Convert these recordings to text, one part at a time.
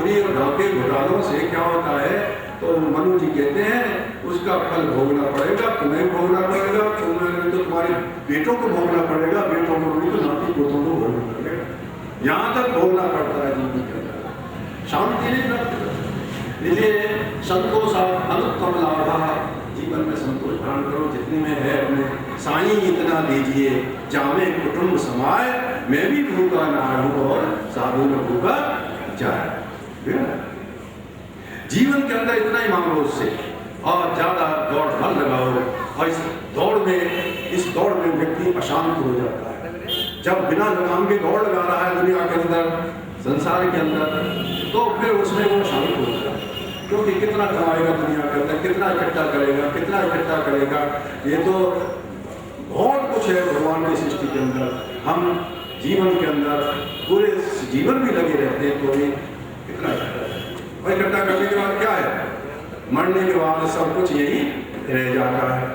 चोरी और डाके घोटालों से क्या होता है, तो मनु जी कहते हैं उसका फल भोगना पड़ेगा, तुम्हें भोगना पड़ेगा, तुम्हें तो तुम्हारे बेटों को भोगना पड़ेगा, बेटों को नहीं तो नाती पोतों को भोगना पड़ेगा, यहाँ तक भोगना पड़ता है जीवन के अंदर, शांति नहीं प्राप्त। इसलिए संतोष अनुत्तम लाभ, जीवन में संतोष धारण करो, जितने में है अपने साईं इतना दीजिए, जामे कुटुंब समाए, मैं भी भूखा ना रहूं और साधु में भूखा जाए। जीवन के अंदर इतना ही मांगो उससे, और ज्यादा दौड़ न लगाओ, और इस दौड़ में व्यक्ति अशांत हो जाता है। जब बिना लगाम के दौड़ लगा रहा है दुनिया के अंदर, संसार के अंदर, तो फिर उसमें वो शांत हो जाता है, क्योंकि कितना कमाएगा दुनिया के अंदर, कितना इकट्ठा करेगा, ये तो बहुत कुछ है भगवान की सृष्टि के अंदर। हम जीवन के अंदर पूरे जीवन भी लगे रहते हैं, तो भी कितना इकट्ठा करने के बाद क्या है, मरने के बाद सब कुछ यही रह जाता है।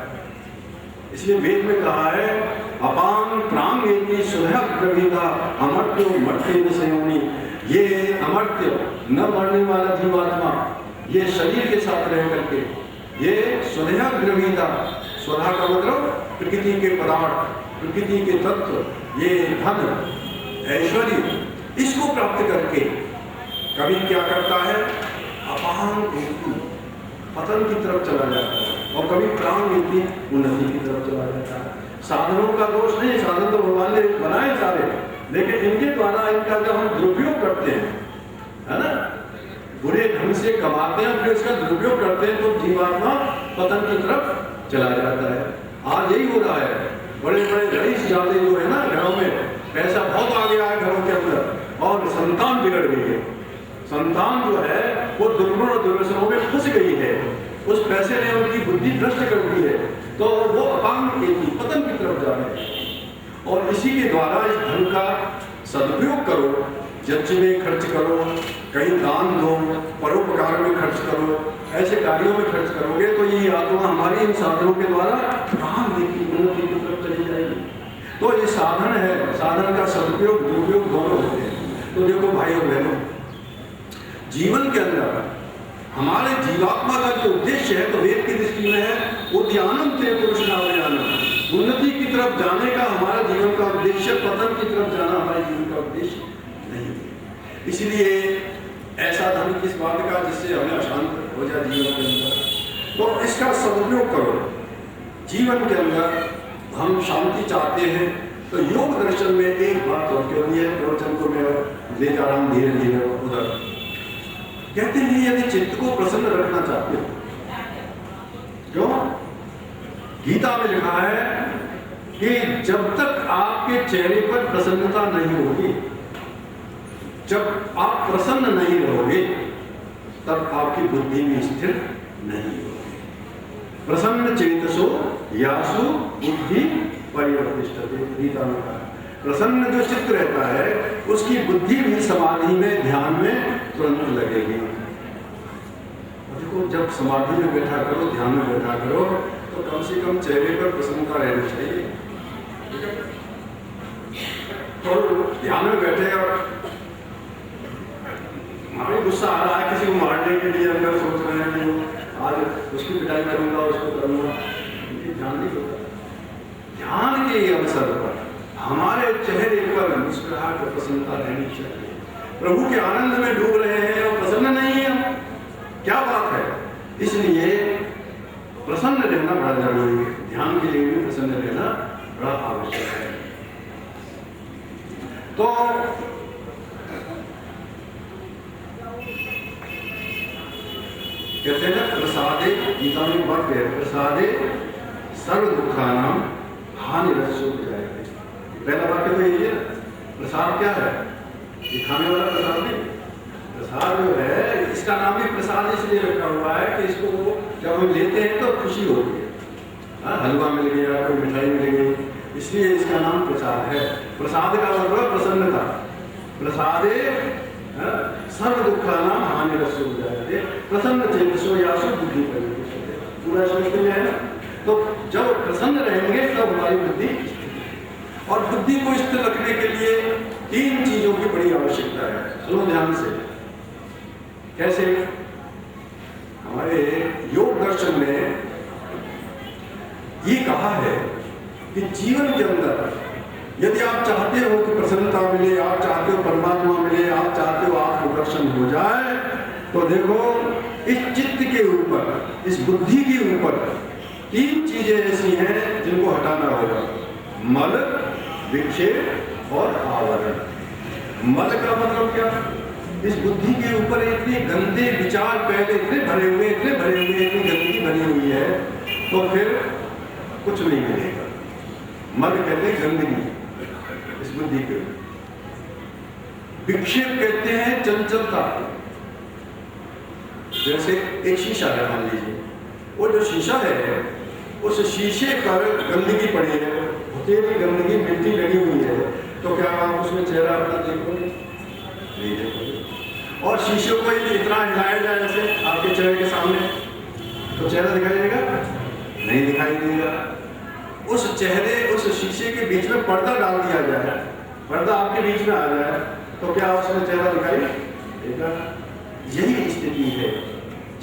इसलिए वेद में कहा है, अपांग प्रांग एति सुलह प्रविदा अमर्त्यो मर्त्य न संयोनि। ये अमर्त्य न मरने वाला जीवात्मा, ये शरीर के साथ रह करके, ये स्वधा ग्रवीता, स्वधा का मतलब प्रकृति के पदार्थ, प्रकृति के तत्व, ये धन ऐश्वर्य, इसको प्राप्त करके कभी क्या करता है, अपांग पतन की तरफ चला जाता है, और कभी प्राण नीति उन्नति की तरफ चला जाता है। साधनों का दोष नहीं, साधन तो भगवान ने बनाए सारे, लेकिन इनके द्वारा इनका जब हम दुरुपयोग करते हैं, है ना, बुरे ढंग से कमाते हैं, फिर इसका दुरुपयोग करते हैं, तो जीवात्मा पतन की तरफ चला जाता है। आज यही हो रहा है, बड़े बड़े रईस जाते जो है ना घरों में, पैसा बहुत आ गया है घरों के अंदर, और संतान बिगड़ गई है। संतान जो है वो दुर्गुण और दुर्व्यसनों में फंस गई है, उस पैसे ने उनकी बुद्धि भ्रष्ट कर दी है, तो वो अपांग पतन की तरफ जा रहे हैं। और इसी के द्वारा इस धन का सदुपयोग करो, यज्ञ में खर्च करो, कहीं दान दो, परोपकार में खर्च करो, ऐसे कार्यों में खर्च करोगे तो ये आत्मा हमारी इन साधनों के द्वारा कहाँ उन्नति की तरफ चली जाएगी। तो ये साधन है, साधन का सदुपयोग दुरुपयोग दोनों होते हैं। तो देखो भाई और बहनों, जीवन के अंदर हमारे जीवात्मा का जो उद्देश्य है, तो वेद की दृष्टि में है उद्यानम ते पुरुषावयानम, उन्नति की तरफ जाने का हमारा जीवन का उद्देश्य, पतन की तरफ जाना हमारे जीवन का उद्देश्य नहीं है। इसलिए ऐसा धन किस बात का जिससे हमें अशांत हो जाए जीवन के अंदर, तो इसका सदुपयोग करो। जीवन के अंदर हम शांति चाहते हैं, तो योग दर्शन में एक बात और क्यों नहीं है, प्रवचन को मैं ले जा रहा हूँ धीरे धीरे उधर। कहते हैं यदि चित्त को प्रसन्न रखना चाहते हो, क्यों, गीता में लिखा है कि जब तक आपके चेहरे पर प्रसन्नता नहीं होगी, जब आप प्रसन्न नहीं रहोगे, तब आपकी बुद्धि भी स्थिर नहीं होगी। प्रसन्न चेतसो यासु बुद्धि परिवर्तिष्ठते, गीता में कहा। प्रसन्न जो चित्त रहता है उसकी बुद्धि भी समाधि में, ध्यान में तुरंत लगेगी। देखो, जब समाधि में बैठा करो, ध्यान में बैठा करो, तो कम से कम चेहरे पर प्रसन्नता रहनी चाहिए। तो ध्यान में बैठे और हमें गुस्सा आ रहा है किसी को मारने के लिए, अंदर सोच रहे हैं कि आज उसकी पिटाई करूंगा, उसको करूंगा, ध्यान नहीं होता। ध्यान के अवसर पर हमारे चेहरे पर मुस्कुराहट और प्रसन्नता रहनी चाहिए। प्रभु के आनंद में डूब रहे हैं और प्रसन्न नहीं है, क्या बात है। इसलिए प्रसन्न रहना बड़ा जरूरी है, ध्यान के लिए भी प्रसन्न रहना बड़ा आवश्यक है। तो कहते हैं प्रसादे, गीता में वाक्य है, प्रसादे सर्व दुखानाम हानिरस्यो जाएगा। पहला वाक्य तो यही है, प्रसाद क्या है, ये खाने वाला प्रसाद नहीं। प्रसाद जो है, इसका नाम भी प्रसाद इसलिए रखा हुआ है कि इसको जब हम लेते हैं तो खुशी होती है। हलवा मिल गया, कोई मिठाई मिल गई, इसलिए इसका नाम प्रसाद है। प्रसाद का मतलब प्रसन्नता। प्रसादे सर्व दुखानाम हानिरस्यो जायते प्रसन्न चेतसो यासु बुद्धि परिवर्तिष्ठते, पूरा श्लोक में है ना। तो जब प्रसन्न रहेंगे तब हमारी बुद्धि, और बुद्धि को स्थिर रखने के लिए तीन चीजों की बड़ी आवश्यकता है। सुनो ध्यान से, कैसे? हमारे योग दर्शन में ये कहा है कि जीवन के अंदर यदि आप चाहते हो कि प्रसन्नता मिले, आप चाहते हो परमात्मा मिले, आप चाहते हो आत्मदर्शन हो जाए, तो देखो इस चित्त के ऊपर, इस बुद्धि के ऊपर 3 चीजें ऐसी हैं जिनको हटाना होगा। मल, विक्षेप और आवरण। मल का मतलब क्या? इस बुद्धि के ऊपर इतने गंदे विचार पहले इतने भरे हुए, इतनी गंदगी भरी हुई है, तो फिर कुछ नहीं मिलेगा। मल कहते हैं गंदगी इस बुद्धि के। विक्षेप कहते हैं चंचलता। जैसे एक शीशा है, मान लीजिए, वो जो शीशा है उस शीशे पर गंदगी पड़ी है, तेरी गंदगी मिट्टी लगी हुई है, तो क्या आप उसमें चेहरा अपना देखोगे? नहीं देखोगे। और शीशे को इतना हिलाया जाए जैसे आपके चेहरे के सामने, तो चेहरा दिखाई देगा? नहीं दिखाई देगा। उस चेहरे, उस शीशे के बीच में पर्दा डाल दिया जाए, पर्दा आपके बीच में आ जाए, तो क्या उसमें चेहरा दिखाई देगा? यही स्थिति है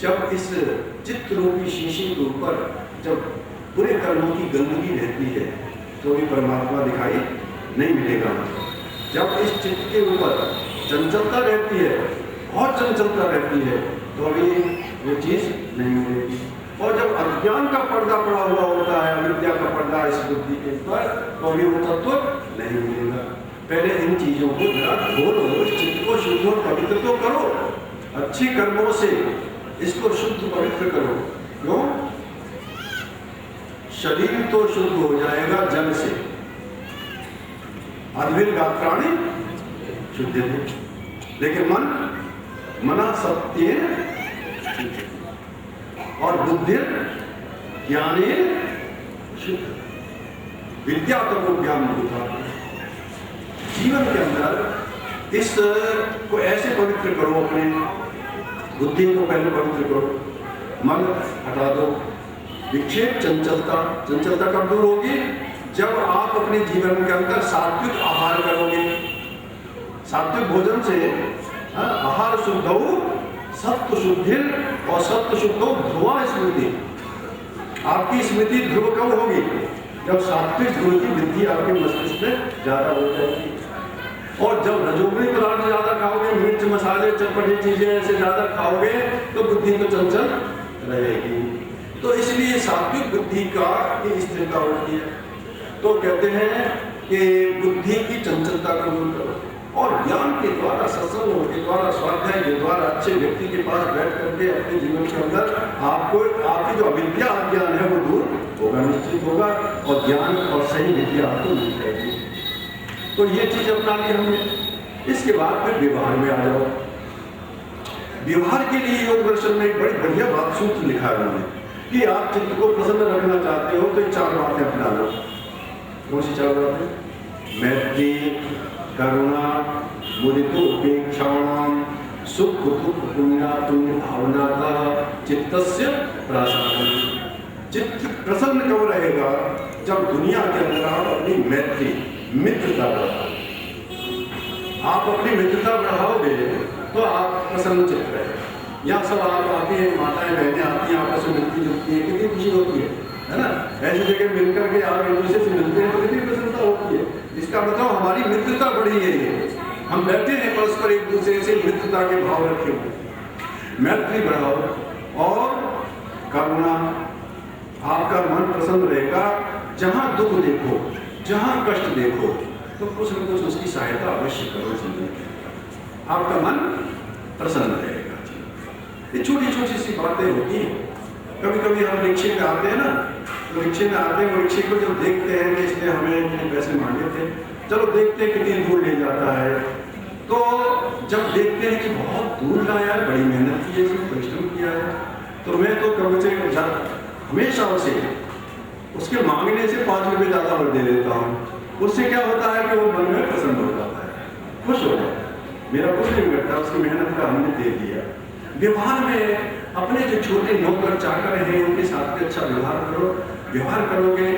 जब इस चित्त रूपी शीशे के ऊपर जब बुरे कर्मों की गंदगी रहती है, तो भी परमात्मा दिखाई नहीं मिलेगा। जब इस चित्त के ऊपर चंचलता रहती है, बहुत चंचलता रहती है, तो भी वो चीज नहीं मिलेगी। और जब अज्ञान का पर्दा पड़ा हुआ होता है, अविद्या का पर्दा इस बुद्धि के ऊपर, तो भी वो तत्व नहीं मिलेगा। पहले इन चीजों को जरा खोलो, इस चित्त को शुद्ध और पवित्र तो करो, अच्छे कर्मों से इसको शुद्ध पवित्र करो। क्यों? शरीर तो शुद्ध हो जाएगा जल से, अद्भिल गात्राणि शुद्ध थे, लेकिन मना सत्य और बुद्धि ज्ञाने शुद्ध। विद्या तो ज्ञान होता। जीवन के अंदर इस को ऐसे पवित्र करो, अपने बुद्धि को पहले पवित्र करो, मन हटा दो। विक्षेप चंचलता कब दूर होगी? जब आप अपने जीवन के अंदर सात्विक आहार करोगे। सात्विक भोजन से आहार शुद्ध हो, सत्व शुद्धि, और सत्व शुद्ध हो ध्रुवा स्मृति। आपकी स्मृति ध्रुव कब होगी? जब सात्विक गुण की वृद्धि आपके मस्तिष्क में ज्यादा हो जाएगी। और जब रजोगुणी पदार्थ ज्यादा खाओगे, मिर्च मसाले चटपटी चीजें ऐसे ज्यादा खाओगे, तो बुद्धि तो चंचल रहेगी। तो इसलिए सात्विक बुद्धि का ही स्थिरता होती है। तो कहते हैं कि बुद्धि की चंचलता को दूर करो, और ज्ञान के द्वारा, सत्संगों के द्वारा, स्वाध्याय के द्वारा, अच्छे व्यक्ति के पास बैठ करके अपने जीवन के अंदर आपको आपकी जो अविद्या अज्ञान है वो दूर होगा, निश्चित होगा, और ज्ञान और सही विद्या आपको मिल जाएगी। तो ये चीज अपना ली हमने। इसके बाद फिर व्यवहार में आ जाओ। व्यवहार के लिए योग दर्शन में एक बड़ी बढ़िया बात सूत्र लिखा है उन्होंने कि आप चित्त को प्रसन्न रखना चाहते हो तो 4 बातें अपना लो। कौन सी 4 बातें? मैत्री, करुणा, मुदितोपेक्षाणाम, सुख दुख पुण्य भावनाता चित्तस्य प्रसादः। चित्त प्रसन्न कब रहेगा? जब दुनिया के अंदर आप अपनी मैत्री, मित्रता बढ़ाओ। आप अपनी मित्रता बढ़ाओगे तो आप प्रसन्न चित्त रहे। यहाँ सब आप आके माताएं बहनें आती हैं, आपस में मिलती जुलती है, कितनी खुशी होती है ना? ऐसी जगह मिलकर के आप एक दूसरे से मिलते हैं तो कितनी प्रसन्नता होती है। इसका मतलब हमारी मित्रता बढ़ी है, हम बैठे हैं परस्पर एक दूसरे से मित्रता के भाव रखे हुए। मैत्री बढ़ाओ और करुणा, आपका मन प्रसन्न रहेगा। जहां दुख देखो, जहां कष्ट देखो, तो कुछ न कुछ उसकी सहायता अवश्य करो जिंदगी में, आपका मन प्रसन्न रहेगा। ये छोटी छोटी सी बातें होती हैं। कभी कभी हम रिक्शे में आते हैं ना, तो रिक्शे में आते हैं, वो रिक्शे को जब देखते हैं कि इसने हमें इतने पैसे मांगे थे, चलो देखते हैं कितनी दूर ले जाता है। तो जब देखते हैं कि बहुत दूर लाया है, बड़ी मेहनत की है, इसमें परिश्रम किया है, तो मैं तो कभी से हमेशा उसे उसके मांगने से 5 रुपये ज़्यादा और दे देता हूँ। उससे क्या होता है कि वो मन में प्रसन्न हो जाता है, खुश हो जाता है। मेरा कुछ नहीं करता, उसकी मेहनत का हमने दे दिया। व्यवहार में अपने जो छोटे नौकर चाकर हैं उनके साथ भी अच्छा व्यवहार करो। व्यवहार करोगे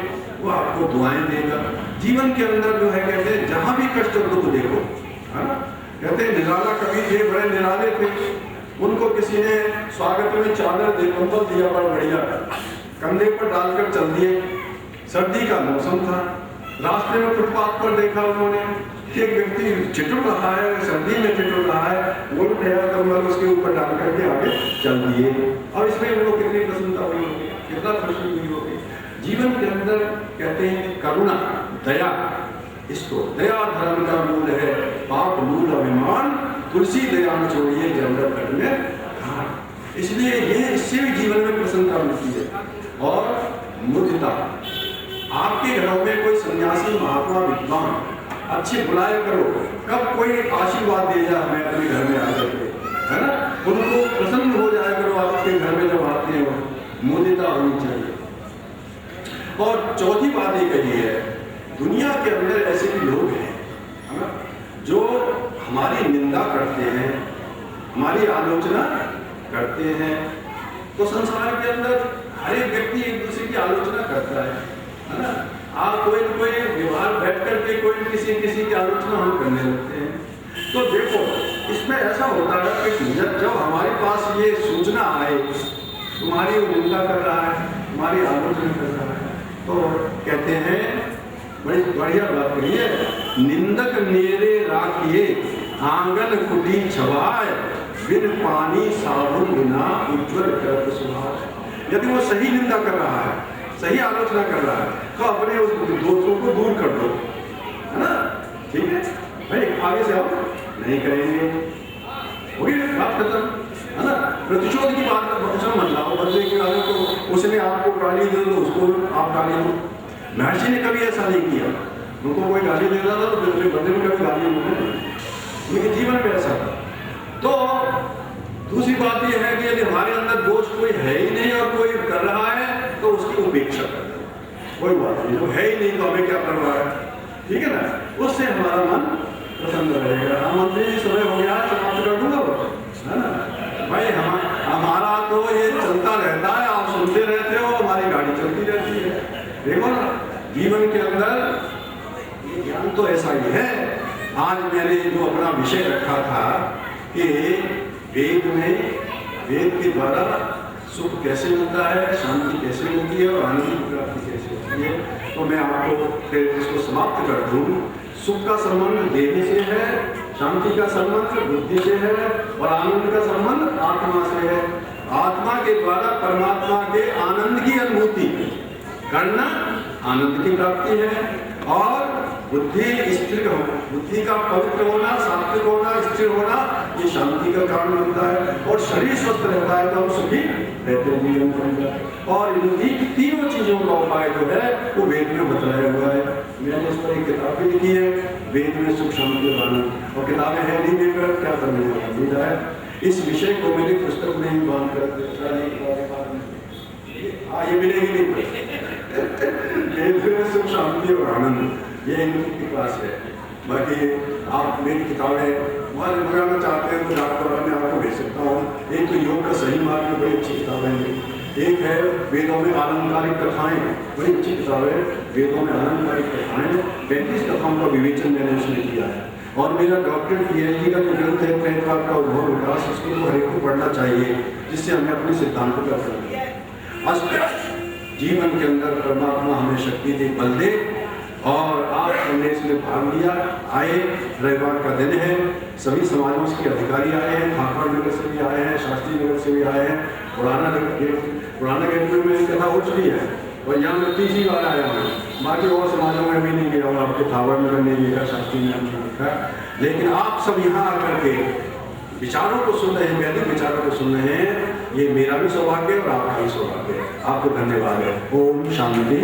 वो आपको दुआएं देगा। जीवन के अंदर जो है कहते हैं जहां भी कष्ट और दुख देखो, है ना, कहते हैं निराला कवि थे, बड़े निराले थे, उनको किसी ने स्वागत में चादर दे कंबल दिया, बड़ा बढ़िया, कंधे पर डालकर चल दिए। सर्दी का मौसम था, रास्ते में फुटपाथ पर देखा उन्होंने कि एक व्यक्ति चिटुक रहा है, सर्दी में चिटुक रहा है, वो गया कंबल उसके ऊपर डाल करके आगे चल दिए। अब इसमें उनको कितनी प्रसन्नता हुई होगी, कितना खुशी हुई होगी। जीवन के अंदर कहते हैं करुणा, दया, इसको दया धर्म का मूल है, पाप मूल अभिमान, तुलसी दया में छोड़िए जंगल करने घाट। इसलिए ये इससे भी जीवन में प्रसन्नता मिलती है। और मुदिता, आपके घरों में कोई सन्यासी महात्मा विद्वान अच्छे बुलाया करो, कब कोई आशीर्वाद दे जाए हमें अपने घर में आकर के, है ना, उनको प्रसन्न हो जाया करो आपके घर में जब आते हो, मुदिता होनी चाहिए। और चौथी बात ये कही है, दुनिया के अंदर ऐसे भी लोग हैं जो हमारी निंदा करते हैं, हमारी आलोचना करते हैं। तो संसार के अंदर हर एक व्यक्ति एक दूसरे की आलोचना करता है ना। आप कोई न कोई व्यवहार बैठ करके कोई किसी की आलोचना हम करने लगते हैं। तो देखो इसमें ऐसा होता है कि जब हमारे पास ये सूचना आए, तुम्हारी निंदा कर रहा है, तुम्हारी आलोचना कर रहा है, तो कहते हैं बड़ी बढ़िया बात कही है, निंदक नेरे राखिए आंगन कुटी छवाए, बिन पानी साबुन बिना उज्ज्वल कर सुभाव। यदि वो सही निंदा कर रहा है, सही आलोचना कर रहा है, तो अपने उस दोस्तों को दूर कर दो, है ना, ठीक है भाई, आगे से आप नहीं करेंगे, वही बात खत्म, है ना। प्रतिशोध की बात उसमें मत लाओ, बदले की आगे तो उसने आपको गाली दे दो, उसको आप गाली दो। महर्षि ने कभी ऐसा नहीं किया, उनको कोई गाली देता था तो दूसरे बंदे में कभी गाली नहीं, लेकिन जीवन में ऐसा था। तो दूसरी बात यह है कि यदि हमारे अंदर दोष कोई है ही नहीं और कोई कर रहा है तो उसकी उपेक्षा कर दो, कोई बात नहीं, वो है ही नहीं तो हमें क्या कर रहा है, ठीक है ना, उससे हमारा मन प्रसन्न रहेगा। हाँ मंत्री जी समय हो गया, समाप्त कर दूंगा, है ना भाई, हमारा तो ये चलता रहता है, आप सुनते रहते हो, हमारी गाड़ी चलती रहती है। देखो ना, जीवन के अंदर ये ज्ञान तो ऐसा ही है। आज मैंने जो अपना विषय रखा था कि वेद में, वेद के द्वारा सुख कैसे मिलता है, शांति कैसे मिलती है और आनंद की प्राप्ति कैसे होती है, तो मैं आपको फिर इसको समाप्त कर दूँ। सुख का संबंध देने से है, शांति का संबंध बुद्धि से है और आनंद का संबंध आत्मा से है। आत्मा के द्वारा परमात्मा के आनंद की अनुभूति करना आनंद की प्राप्ति है, और बुद्धि स्थिर होना, बुद्धि का पवित्र होना, सात्विक होना, स्थिर होना, ये शांति का कारण बनता है। और शरीर स्वस्थ रहता है तो हम सुखी रहते हैं जीवन के अंदर। और इन तीनों चीजों का उपाय जो है वो वेद में बताया हुआ है। मैंने इस पर एक किताब भी लिखी है, वेद में सुख शांति और आनंद, और किताबें है नहीं देकर क्या करने वाला है। इस विषय को मेरी पुस्तक में ही बांध कर ये मिलेगी नहीं, वेद में सुख शांति और आनंद, ये इनकी क्लास है। बाकी आप मेरी किताबें वहाँ मंगाना चाहते हैं तो डॉक्टर मैं आपको भेज सकता हूँ। एक तो योग का सही मार्ग में बड़ी अच्छी किताब है, एक है वेदों में आलंकारिक कथाएं, बड़ी अच्छी किताब है, वेदों में आलंकारिक कथाएं, 35 कथाओं का विवेचन मैंने उसमें किया है। और मेरा डॉक्टरेट पीएचडी का जो ग्रंथ है प्रेतवाद का उद्भव विकास, उसको तो हर एक को पढ़ना चाहिए, जिससे हमें अपने सिद्धांतों का अष्ट जीवन के अंदर परमात्मा हमें शक्ति दे, बल दे। और आप हमने इसमें भाग लिया, आए, रविवार का दिन है, सभी समाजों के अधिकारी आए हैं, ठाकुर नगर से भी आए हैं, शास्त्री नगर से भी आए हैं, पुराना गेट में मेरी कथा हो चुकी है और यहाँ मैं तीसरी बार आया हूँ। बाकी और समाजों में भी नहीं गया हूँ, आपके ठाकुर नगर नहीं लिखा, शास्त्री नगर नहीं लिखा, लेकिन आप सब यहाँ आकर के विचारों को सुन रहे हैं, वैदिक विचारों को सुन रहे हैं, ये मेरा भी सौभाग्य और आपका भी सौभाग्य है। आपको धन्यवाद है। ओम शांति।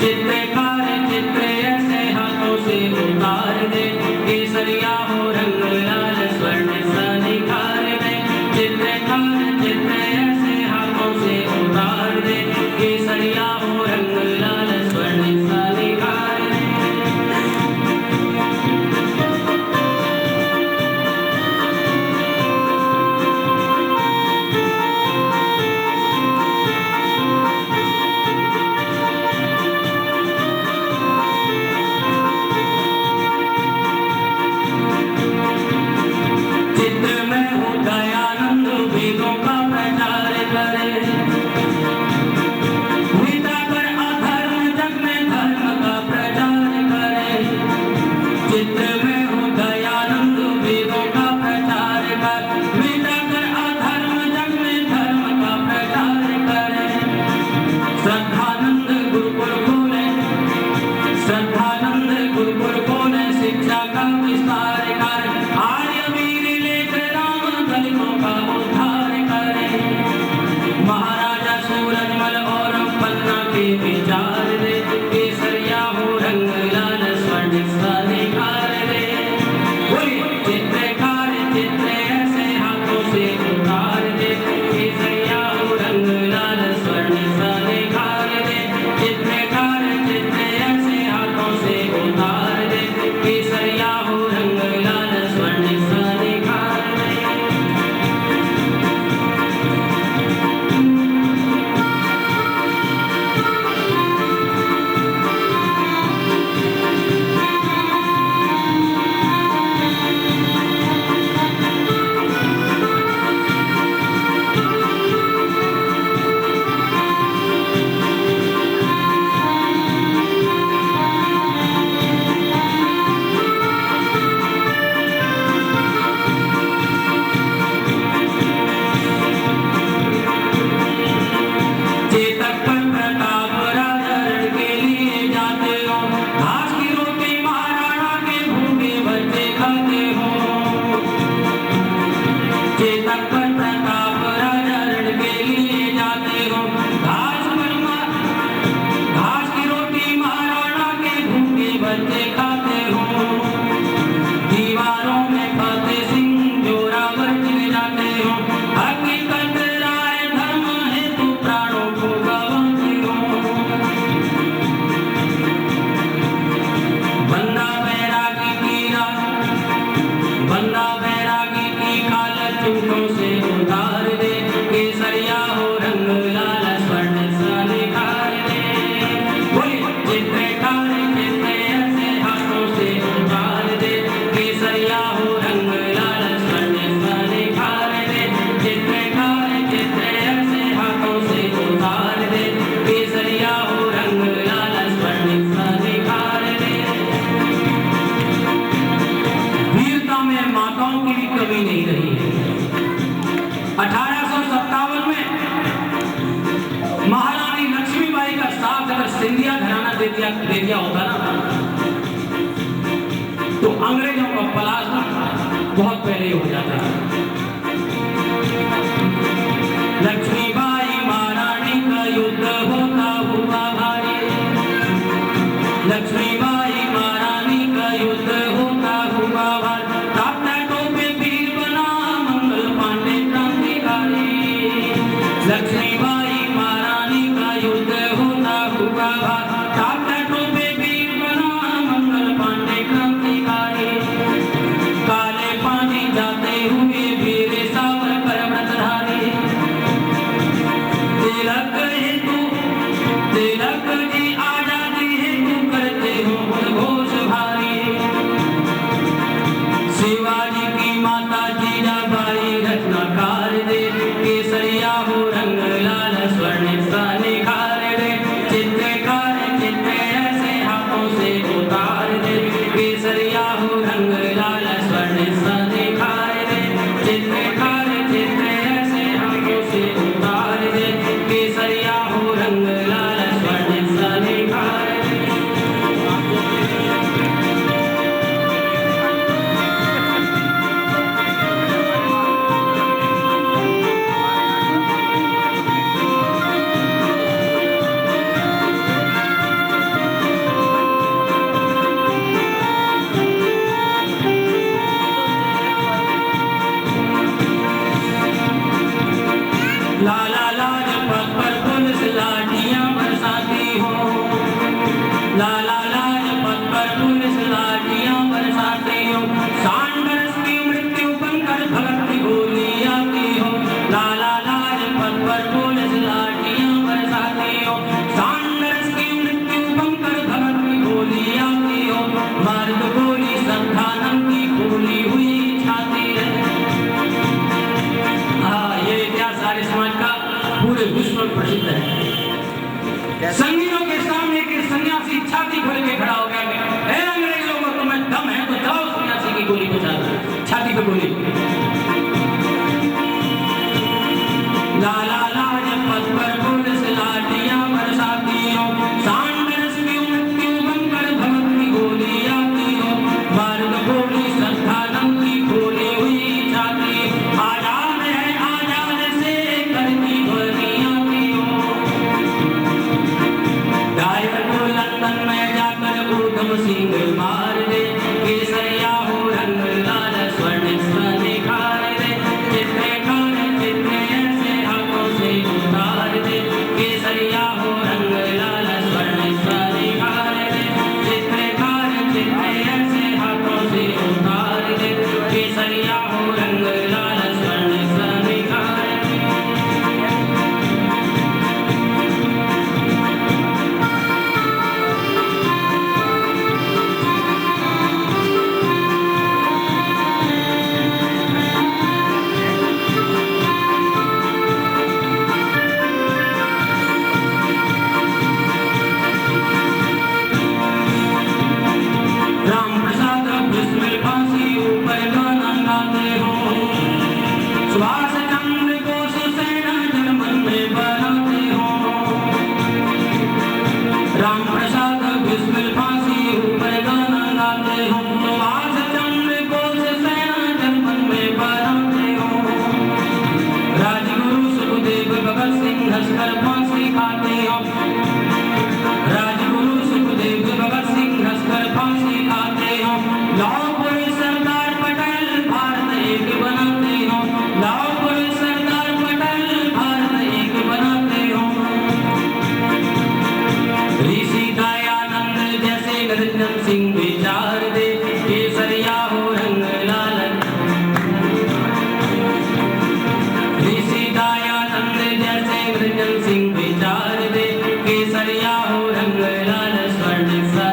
चित्रकार चित्र ऐसे हाथों से उतार दे, केसरिया हो रंग लाल स्वर्ण सा निखार दे। चित्रकार चित्र ऐसे हाथों से उतार दे, केसरिया हो रंग लाल स्वर्ण सा निखार दे। चित्र में हो दयानंद वेदों का प्रचार करे, मिटाकर अधर्म जग में धर्म का प्रचार करे। चित्र में हो दयानंद वेदों का प्रचार कर, मिटाकर अधर्म जग में धर्म का प्रचार करे। श्रद्धानंद गुरुकुल खोले, श्रद्धानंद गुरुकुल खोले, शिक्षा का विस्तार कर, आर्य वीर लेख राम दलितों का उद्धार करे। महाराजा सूरजमल और पन्ना के विचार दे, केसरिया हो रंग लाल स्वर्ण सा निखार दे। बोलिए चित्रकार चित्र ऐसे हाथों से उतार दे, केसरिया हो रंग लाल स्वर्ण सा निखार दे। चित्रकार चित्र ऐसे हाथों से उतार दे, केसरिया हो रंग लाल स्वर्ण सा निखार दे। चेतक पर प्रताप राजरण के लिए जाते हो, घास की रोटी महाराणा के भूखे बच्चे खाते हो। चेतक पर प्रताप राजरण के लिए जाते हो, घास की रोटी महाराणा के भूखे बच्चे खाते हो। दीवारों में फतेह सिंह जोरावर चिन जाते हो, हकीकत राय धर्म हेतु प्राणों को गंवाते हो। बंदा बैरागी की काल चूकों से उतार दे, केसरिया हो रंग लाल स्वर्ण सा निखार दे। बोलिए चित्रकार चित्र ऐसे हाथों से उतार दे, केसरिया हो रंग लाल स्वर्ण सा निखार दे। चित्रकार चित्र ऐसे हाथों से उतार दे, केसरिया हो रंग लाल स्वर्ण सा निखार दे। वीरता में माताओं की भी कमी नहीं रही है। 1857 में महारानी लक्ष्मीबाई का साथ अगर सिंधिया घराना दे दिया होता ना, तो अंग्रेजों का पलायन बहुत पहले ही हो जाता। लक्ष्मीबाई महारानी का युद्ध होता हुआ भारी, लक्ष्मीबाई महारानी का युद्ध होता हुआ भारी। टाटा टोपे वीर बना मंगल पांडे क्रांतिकारी। लक्ष्मीबाई महारानी का युद्ध होता हुआ भारी, टाटा टोपे वीर बना मंगल पांडे क्रांतिकारी। काले पानी जाते हुए वीर सावरकर व्रतधारी, तिलक जी आजादी हेतु करते हो उद्घोष भारी। शिवाजी की माता जीजाबाई रत्नाकार दे, केसरिया हो रंग लाल स्वर्ण सा निखार दे। चित्रकार चित्र ऐसे हाथों से उतार दे, केसरिया हो रंग लाल स्वर्ण सा निखार दे। चित्रकार चित्र ऐसे हाथों से उतार दे, केसरिया हो रंग लाल स्वर्ण सा निखार दे। लाला लाजपत पर पुलिस लाठियां बरसाती हो, सांडरस की मृत्यु बनकर भगत की गोली आती हो। लाला लाजपत पर पुलिस लाठियां बरसाती हो, सांडरस की मृत्यु बनकर भगत की गोली आती हो। मार्ग गोली संधानम की खोली हुई छाती है। ये इतिहास आर्य समाज का पूरे विश्व में प्रसिद्ध है। संगीनों के सामने एक सन्यासी छाती खोल के खड़ा हो गया, हे अंग्रेज लोगों, तुम्हें दम है तो जाओ सन्यासी की गोली बचा दो। छाती पे गोली। लाला लाजपत पर पुलिस लाठियां बरसाती हो, सांडरस की मृत्यु बनकर भगत की गोली आती हो। मार्ग गोली संधानम की खोली हुई छाती, आजाद है आजाद से करती ध्वनि आती हो। डायर को लंदन में जाकर ऊधम सिंह मार दे, केसरिया हो रंग लाल स्वर्ण निखार दे। चित्रकार चित्र ऐसे हाथों से उतार दे, केसरिया हो रंग लाल स्वर्ण निखार दे। चित्रकार चित्र ऐसे हाथों से उतार दे, केसरिया हो रंग लाल स्वर्ण निखार दे। राम प्रसाद बिस्मिल फांसी ऊपर गाना गाते हो, सुभाष चंद्र बोस सेना जनमन में बनाते हो। राम प्रसाद बिस्मिल फांसी ऊपर गाना गाते हो, सुभाष चंद्र बोस सेना जनमन में बनाते हो। राजगुरु सुखदेव भगत सिंह हंसकर फांसी खाते हो, राजगुरु सुखदेव भगत सिंह हंसकर फांसी खाते हो। लाओ पुरुष सरदार पटेल भारत एक बनाते हो, लाओ पुरुष सरदार पटेल भारत एक बनाते हो। ऋषि दयानंद जैसे नरेंद्र सिंह विचार दे, केसरिया हो रंग लाल। ऋषि दयानंद जैसे नरेंद्र सिंह विचार दे, केसरिया हो रंग लाल स्वर्ण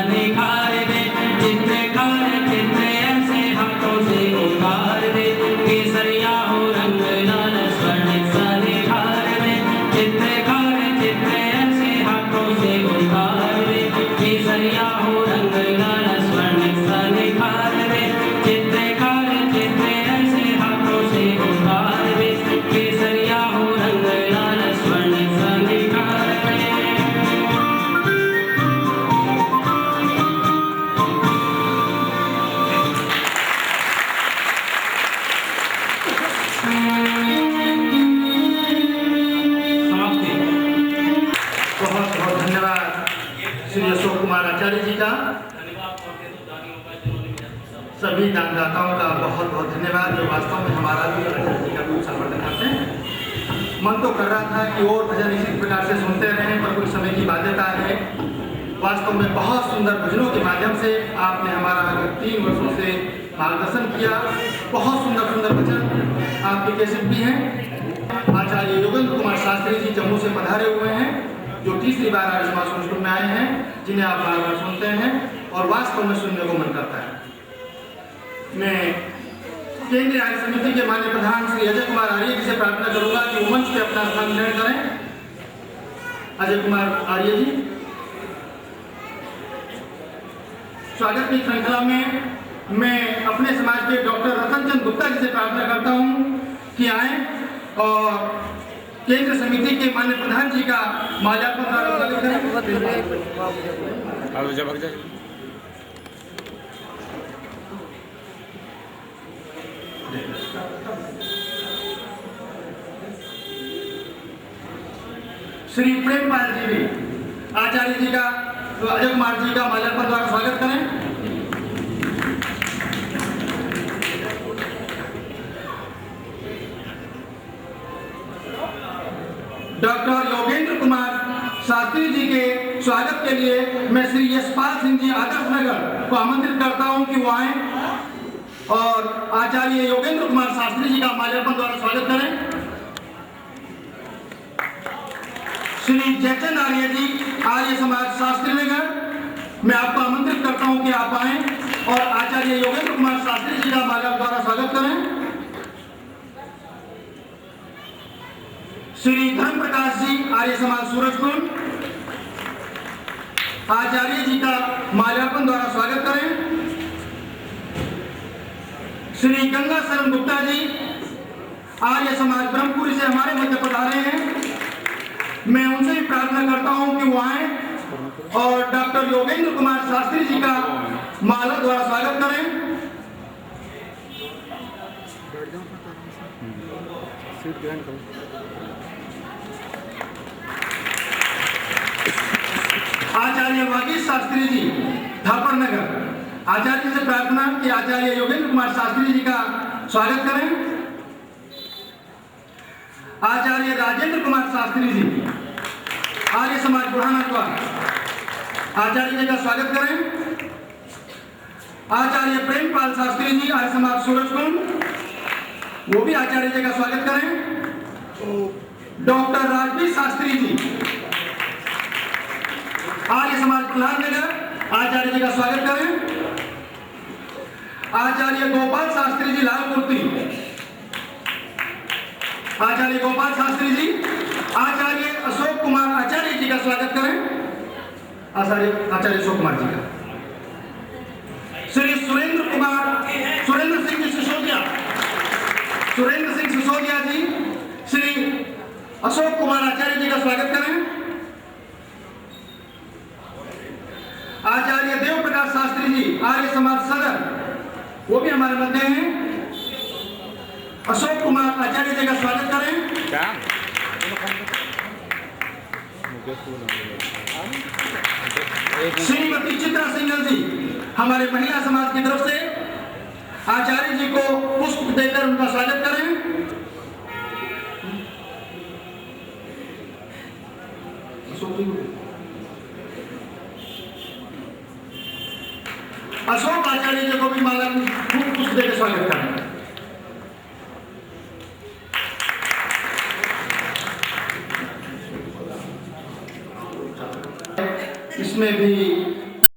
निखार दे। चित्रकार चित्र ऐसे हाथों से उतार दे, केसरिया हो रंग लाल स्वर्ण निखार दे। चित्रकार चित्र ऐसे हाथों से उतार दे, केसरिया हो रंग लाल स्वर्ण निखार दे। चित्रकार चित्र ऐसे हाथों से उतार दे, केसरिया हो रंग लाल स्वर्ण निखार दे। समाप्ति। बहुत बहुत धन्यवाद श्री अशोक कुमार आचार्य जी का। सभी दानदाताओं का बहुत बहुत धन्यवाद, जो वास्तव में हमारा भी आचार्य जी का भी समर्थन करते हैं। मन तो कर रहा था कि और भजन इसी प्रकार से सुनते रहें, पर कुछ समय की बाध्यता है। वास्तव में बहुत सुंदर भजनों के माध्यम से आपने हमारा 3 वर्षों से मार्गदर्शन किया। बहुत सुंदर सुंदर भजन आपके कैसेट भी हैं। आचार्य योगेंद्र कुमार शास्त्री जी जम्मू से पधारे हुए हैं, जो तीसरी बार आर्य समाज संस्कृत में आए हैं, जिन्हें आप बार बार सुनते हैं और वास्तव में सुनने को मन करता है। मैं केंद्रीय आर्य समिति के माननीय प्रधान श्री अजय कुमार आर्य जी से प्रार्थना करूंगा कि वो मंच पे अपना स्थान ग्रहण करें। अजय कुमार आर्य जी, स्वागत की श्रृंखला में मैं अपने समाज के डॉक्टर रतन चंद गुप्ता जी से प्रार्थना करता हूं कि आए और केंद्र समिति के माननीय प्रधान जी का माल्यार्पण करें। श्री प्रेमपाल जी भी आचार्य जी का, अजय कुमार जी का माल्यार्पण द्वारा स्वागत करें। डॉक्टर योगेंद्र कुमार शास्त्री जी के स्वागत के लिए मैं श्री यशपाल सिंह जी आदर्श नगर को आमंत्रित करता हूं कि वो आए और आचार्य योगेंद्र कुमार शास्त्री जी का माल्यार्पण द्वारा स्वागत करें। श्री जयचंद आर्य जी आर्य समाज शास्त्री नगर, मैं आपको आमंत्रित करता हूं कि आप आए और आचार्य योगेंद्र कुमार शास्त्री जी का माल्यार्पण द्वारा स्वागत करें। श्री धर्म प्रकाश जी आर्य समाज सूरजकुंड, आचार्य जी का माल्यार्पण द्वारा स्वागत करें। श्री गंगा शरण गुप्ता जी आर्य समाज ब्रह्मपुरी से हमारे मध्य पधारे हैं, मैं उनसे भी प्रार्थना करता हूं कि वो आए और डॉक्टर योगेंद्र कुमार शास्त्री जी का माला द्वारा स्वागत करें। आचार्य वागीश शास्त्री जी थापर नगर, आचार्य जी से प्रार्थना कि आचार्य योगेंद्र कुमार शास्त्री जी का स्वागत करें। आचार्य राजेंद्र कुमार शास्त्री जी आर्य समाज बुढ़ाना द्वार, आचार्य जी का स्वागत करें। आचार्य प्रेमपाल शास्त्री जी आर्य समाज सूरजकुंड, वो भी आचार्य जी का स्वागत करें। डॉक्टर राजवीर शास्त्री जी आर्य समाज प्रहलाद नगर, आचार्य जी का स्वागत करें। आचार्य गोपाल शास्त्री जी लालपुर्ती, आचार्य गोपाल शास्त्री जी, आचार्य अशोक कुमार आचार्य जी का स्वागत करें। आचार्य अशोक कुमार जी का। श्री सुरेंद्र सिंह सिसोदिया जी, श्री अशोक कुमार आचार्य जी का स्वागत करें। आचार्य देव प्रकाश शास्त्री जी आर्य समाज सदर, वो भी हमारे मध्य हैं। अशोक कुमार आचार्य जी का स्वागत करें। श्रीमती चित्रा सिंघल जी हमारे महिला समाज की तरफ से आचार्य जी को पुष्प देकर उनका स्वागत करें। अशोक आचार्य जी को भी माला पुष्प देकर स्वागत करें। इसमें भी